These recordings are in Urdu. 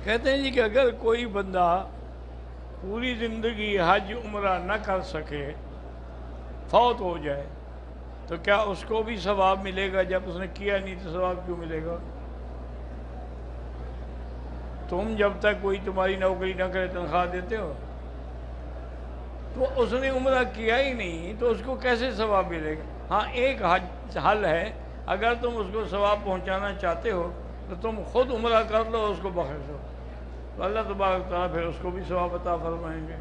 کہتے ہیں جی کہ اگر کوئی بندہ پوری زندگی حج عمرہ نہ کر سکے، فوت ہو جائے، تو کیا اس کو بھی ثواب ملے گا؟ جب اس نے کیا نہیں تو ثواب کیوں ملے گا؟ تم جب تک کوئی تمہاری نوکری نہ کرے تنخواہ دیتے ہو؟ تو اس نے عمرہ کیا ہی نہیں تو اس کو کیسے ثواب ملے گا؟ ہاں ایک حل ہے، اگر تم اس کو ثواب پہنچانا چاہتے ہو تو تم خود عمرہ کر لو، اس کو بخش دو، تو اللہ تبارک تعالیٰ پھر اس کو بھی ثواب عطا فرمائیں گے۔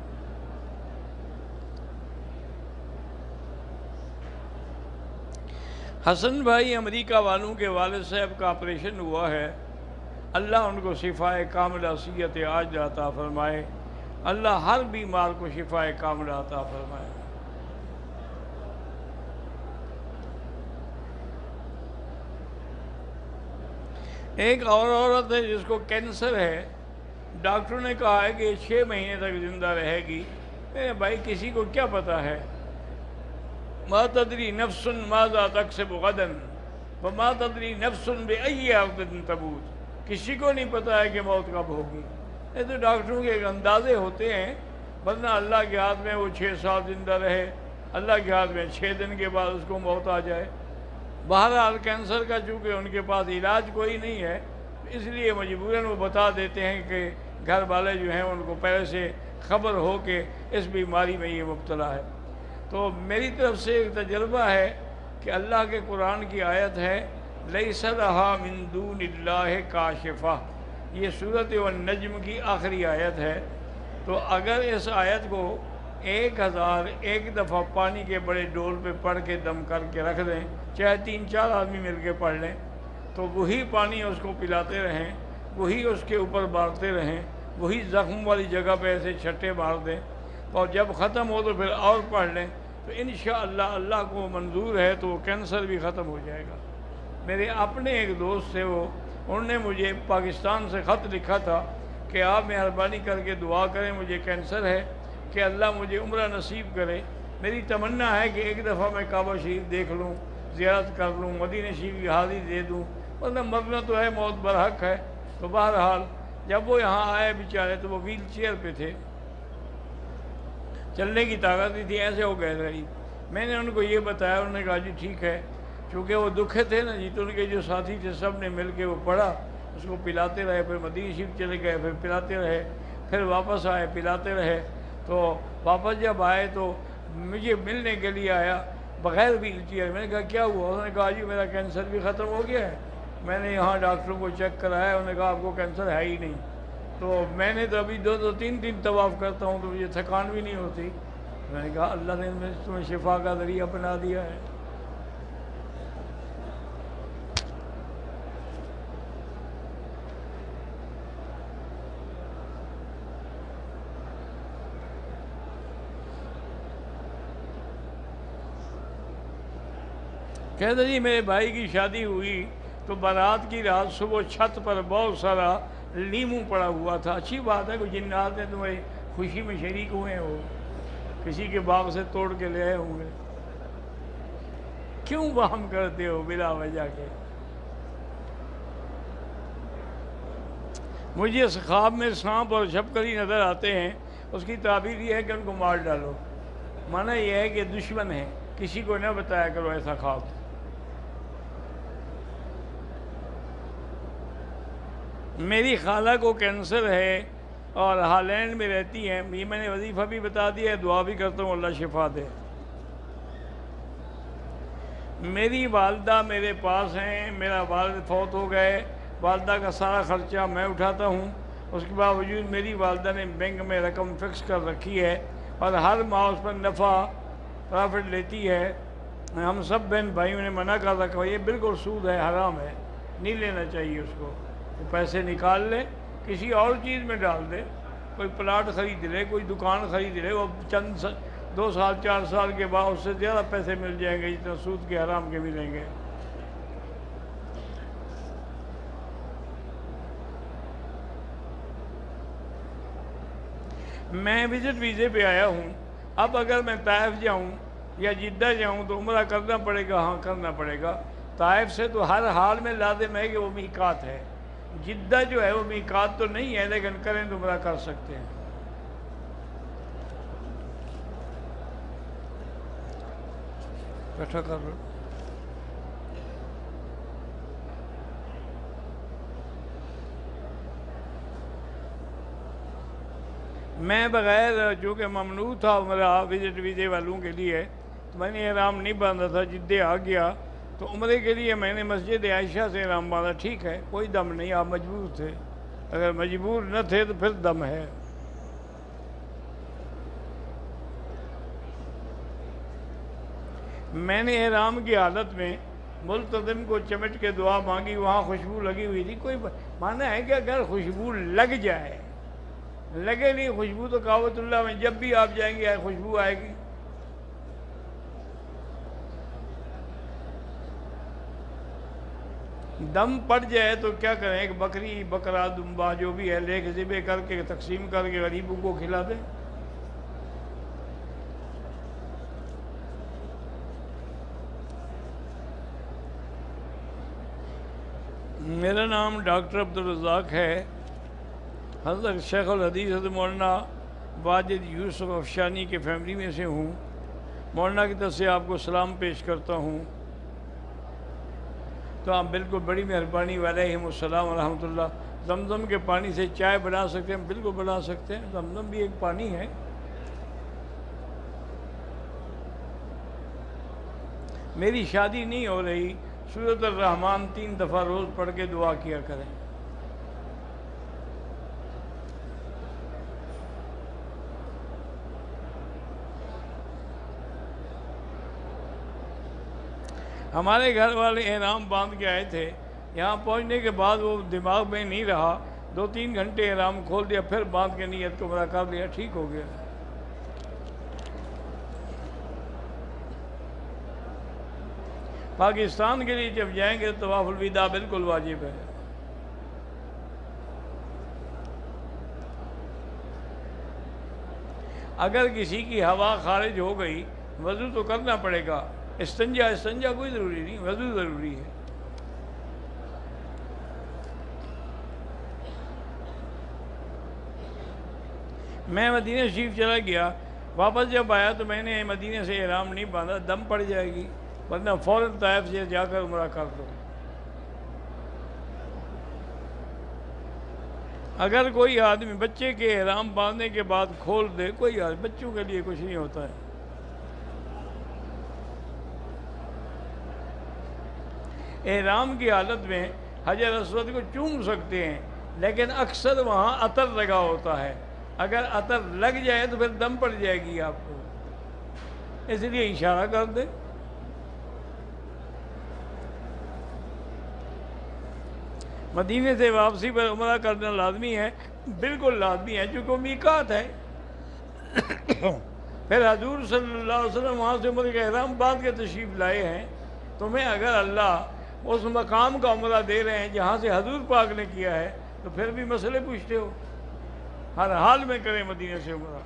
حسن بھائی امریکہ والوں کے والد صاحب کا آپریشن ہوا ہے، اللہ ان کو شفائے کاملہ صحت عاجلہ عطا فرمائے، اللہ ہر بیمار کو شفائے کاملہ عطا فرمائے۔ ایک اور عورت ہے جس کو کینسر ہے، ڈاکٹر نے کہا ہے کہ یہ 6 مہینے تک زندہ رہے گی۔ بھائی کسی کو کیا پتا ہے؟ ما تدری نفس ماذا تکسب غدا وما تدری نفس بأی ارض تموت، کسی کو نہیں پتا ہے کہ موت کب ہوگی۔ یہ تو ڈاکٹروں کے ایک اندازے ہوتے ہیں، ورنہ اللہ کے ہاتھ میں وہ 6 سال زندہ رہے، اللہ کے ہاتھ میں 6 دن کے بعد اس کو موت آ جائے۔ بہرحال کینسر کا چونکہ ان کے پاس علاج کوئی نہیں ہے، اس لیے مجبوراً وہ بتا دیتے ہیں کہ گھر والے جو ہیں ان کو پہلے سے خبر ہو کہ اس بیماری میں یہ مبتلا ہے۔ تو میری طرف سے ایک تجربہ ہے کہ اللہ کے قرآن کی آیت ہے لیس لہا من دون اللہ کاشفہ، یہ سورۃ النجم کی آخری آیت ہے۔ تو اگر اس آیت کو 1001 دفعہ پانی کے بڑے ڈول پہ پڑھ کے دم کر کے رکھ دیں، چاہے 3-4 آدمی مل کے پڑھ لیں، تو وہی پانی اس کو پلاتے رہیں، وہی اس کے اوپر بارتے رہیں، وہی زخم والی جگہ پہ ایسے چھٹے مار دیں، اور جب ختم ہو تو پھر اور پڑھ لیں، تو انشاءاللہ اللہ کو منظور ہے تو وہ کینسر بھی ختم ہو جائے گا۔ میرے اپنے ایک دوست تھے، انہوں نے مجھے پاکستان سے خط لکھا تھا کہ آپ مہربانی کر کے دعا کریں، مجھے کینسر ہے، کہ اللہ مجھے عمرہ نصیب کرے۔ میری تمنا ہے کہ ایک دفعہ میں کعبہ شریف دیکھ لوں، زیارت کر لوں، مدینہ شریف کی حاضری دے دوں، ورنہ مرنا تو ہے، موت برحق ہے۔ تو بہرحال جب وہ یہاں آئے بیچارے تو وہ ویل چیئر پہ تھے، چلنے کی طاقت نہیں تھی، ایسے ہو گئے غریب۔ میں نے ان کو یہ بتایا، انہوں نے کہا جی ٹھیک ہے، چونکہ وہ دکھے تھے نا جی، تو ان کے جو ساتھی تھے سب نے مل کے وہ پڑھا، اس کو پلاتے رہے، پھر مدینہ شریف چلے گئے، پھر پلاتے رہے، پھر واپس آئے پلاتے رہے۔ تو واپس جب آئے تو مجھے ملنے کے لیے آیا بغیر ویل چیئر۔ میں نے کہا کیا ہوا؟ انہوں نے کہا جی میرا کینسر بھی ختم ہو گیا ہے، میں نے یہاں ڈاکٹروں کو چیک کرایا، انہوں نے کہا آپ کو کینسر ہے ہی نہیں۔ تو میں نے تو ابھی 2-3 طواف کرتا ہوں تو مجھے تھکان بھی نہیں ہوتی۔ میں نے کہا اللہ نے تمہیں شفا کا ذریعہ بنا دیا ہے۔ کہتے جی میرے بھائی کی شادی ہوئی تو بارات کی رات صبح چھت پر بہت سارا لیموں پڑا ہوا تھا۔ اچھی بات ہے، کوئی جنات نے تمہاری خوشی میں شریک ہوئے ہو، کسی کے باغ سے توڑ کے لے آئے ہوں گے، کیوں وہم کرتے ہو بلا وجہ کے؟ مجھے اس خواب میں سانپ اور چھپکلی نظر آتے ہیں، اس کی تعبیر یہ ہے کہ ان کو مار ڈالو، معنی یہ ہے کہ دشمن ہے، کسی کو نہ بتایا کرو ایسا خواب۔ میری خالہ کو کینسر ہے اور ہالینڈ میں رہتی ہیں، یہ میں نے وظیفہ بھی بتا دیا ہے، دعا بھی کرتا ہوں اللہ شفا دے۔ میری والدہ میرے پاس ہیں، میرا والد فوت ہو گئے، والدہ کا سارا خرچہ میں اٹھاتا ہوں، اس کے باوجود میری والدہ نے بینک میں رقم فکس کر رکھی ہے اور ہر ماہ اس پر نفع پرافٹ لیتی ہے۔ ہم سب بہن بھائیوں نے منع کر رکھا ہے، یہ بالکل سود ہے، حرام ہے، نہیں لینا چاہیے اس کو۔ وہ پیسے نکال لے، کسی اور چیز میں ڈال دے، کوئی پلاٹ خرید لے، کوئی دکان خرید لے، وہ چند 2 سال 4 سال کے بعد اس سے زیادہ پیسے مل جائیں گے جتنا سود کے حرام کے ملیں گے۔ میں وزٹ ویزے پہ آیا ہوں، اب اگر میں طائف جاؤں یا جدہ جاؤں تو عمرہ کرنا پڑے گا؟ ہاں کرنا پڑے گا۔ طائف سے تو ہر حال میں لازم ہے کہ وہ میقات ہے، جدہ جو ہے وہ میقات تو نہیں ہے، لیکن کریں تو عمرہ کر سکتے ہیں۔ بیٹھا کر رہا میں بغیر جو کہ ممنوع تھا عمرہ وزٹ ویزے والوں کے لیے، تو میں نے احرام نہیں باندھا تھا، جدے آ گیا تو عمرے کے لیے میں نے مسجد عائشہ سے احرام باندھا۔ ٹھیک ہے، کوئی دم نہیں، آپ مجبور تھے، اگر مجبور نہ تھے تو پھر دم ہے۔ میں نے احرام کی حالت میں ملتزم کو چمٹ کے دعا مانگی، وہاں خوشبو لگی ہوئی تھی، کوئی مانا ہے کہ اگر خوشبو لگ جائے، لگے نہیں خوشبو تو کعبۃ اللہ میں جب بھی آپ جائیں گے خوشبو آئے گی۔ دم پڑ جائے تو کیا کریں، ایک بکری بکرا دمبا جو بھی ہے لے کے ذبح کر کے تقسیم کر کے غریبوں کو کھلا دیں۔ میرا نام ڈاکٹر عبدالرزاق ہے، حضرت شیخ الحدیث حضرت مولانا واجد یوسف افشانی کے فیملی میں سے ہوں۔ مولانا کی طرف سے آپ کو سلام پیش کرتا ہوں۔ تو آپ بالکل بڑی مہربانی علیہم السلام ورحمۃ اللہ۔ زمزم کے پانی سے چائے بنا سکتے ہیں؟ بالکل بنا سکتے ہیں، زمزم بھی ایک پانی ہے۔ میری شادی نہیں ہو رہی، سورۃ الرحمن 3 دفعہ روز پڑھ کے دعا کیا کریں۔ ہمارے گھر والے احرام باندھ کے آئے تھے، یہاں پہنچنے کے بعد وہ دماغ میں نہیں رہا، 2-3 گھنٹے احرام کھول دیا، پھر باندھ کے نیت کو عمرہ کر لیا، ٹھیک ہو گیا۔ پاکستان کے لیے جب جائیں گے تو طواف الوداع بالکل واجب ہے۔ اگر کسی کی ہوا خارج ہو گئی وضو تو کرنا پڑے گا، استنجا کوئی ضروری نہیں، وضو ضروری ہے۔ میں مدینہ شریف چلا گیا، واپس جب آیا تو میں نے مدینہ سے احرام نہیں باندھا، دم پڑ جائے گی، ورنہ فوراً طائف سے جا کر عمرہ کر دو۔ اگر کوئی آدمی بچے کے احرام باندھنے کے بعد کھول دے، کوئی بچوں کے لیے کچھ نہیں ہوتا ہے۔ احرام کی حالت میں حجر اسود کو چوم سکتے ہیں، لیکن اکثر وہاں عطر لگا ہوتا ہے، اگر عطر لگ جائے تو پھر دم پڑ جائے گی آپ کو، اس لیے اشارہ کر دے۔ مدینے سے واپسی پر عمرہ کرنا لازمی ہے، بالکل لازمی ہے، چونکہ وہ میقات ہے۔ پھر حضور صلی اللہ علیہ وسلم وہاں سے عمرے کا احرام باندھ کے تشریف لائے ہیں، تمہیں اگر اللہ اس مقام کا عمرہ دے رہے ہیں جہاں سے حضور پاک نے کیا ہے تو پھر بھی مسئلے پوچھتے ہو؟ ہر حال میں کریں مدینے سے عمرہ۔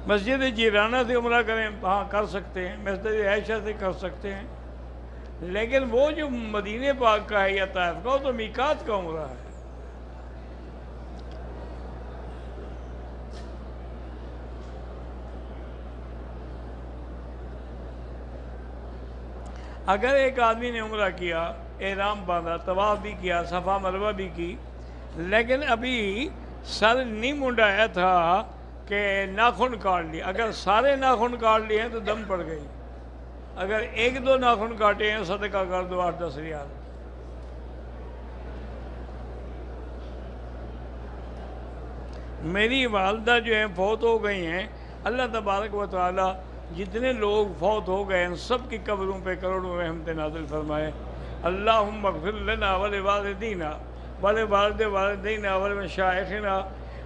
مسجد جیرانہ سے عمرہ کریں، ہاں کر سکتے ہیں، مسجد عائشہ سے کر سکتے ہیں، لیکن وہ جو مدینے پاک کا ہے یا طائف کا، وہ تو میقات کا عمرہ ہے۔ اگر ایک آدمی نے عمرہ کیا، احرام باندھا، طواف بھی کیا، صفا مروہ بھی کی، لیکن ابھی سر نہیں منڈایا تھا کہ ناخن کاٹ لیے، اگر سارے ناخن کاٹ لیے ہیں تو دم پڑ گئی، اگر 1-2 ناخن کاٹے ہیں صدقہ کر دو 8-10 ریال۔ میری والدہ جو ہیں فوت ہو گئی ہیں، اللہ تبارک و تعالی جتنے لوگ فوت ہو گئے ہیں سب کی قبروں پہ کروڑوں رحمت نازل فرمائے۔ اللہم اغفر لنا ولوالدینا ولوالد والدینا ولمشائخنا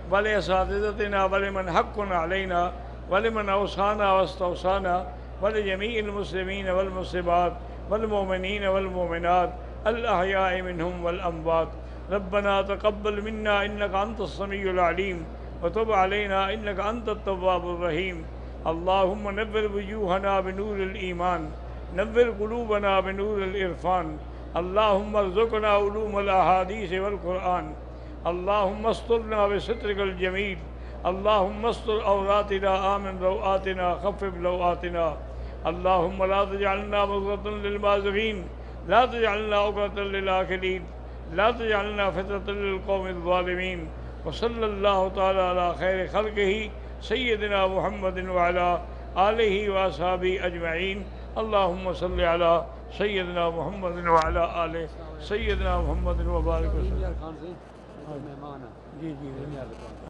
ولاساتذتنا ولمن حق علینا ولمن اوصانا واستوصانا ولجمیع المسلمین والمسلمات والمؤمنین والمؤمنات الاحیاء منہم والاموات۔ ربنا تقبل منا انک انت السمیع العلیم وتب علینا انک انت التواب الرحیم۔ اللہم نور وجوہنا بنور الایمان نور قلوبنا بنور العرفان، اللہم ارزقنا علوم الاحادیث والقرآن، اللہم استرنا بسترک الجمیل، اللہم استر عوراتنا آمن روآتنا خفف لوآتنا، اللہم لا تجعلنا مغرة للمازغین، لا تجعلنا عقرة للآخرین، لا تجعلنا فتنة للقوم الظالمین، وصلی اللہ تعالی علی خیر خلقہ سیدنا محمد وعلی آلہ واصحابہ اجمعین، اللہم صلی علی سیدنا محمد وعلی آلہ سیدنا محمد وبارک وسلم۔ خان سے مہمان ہیں جی جی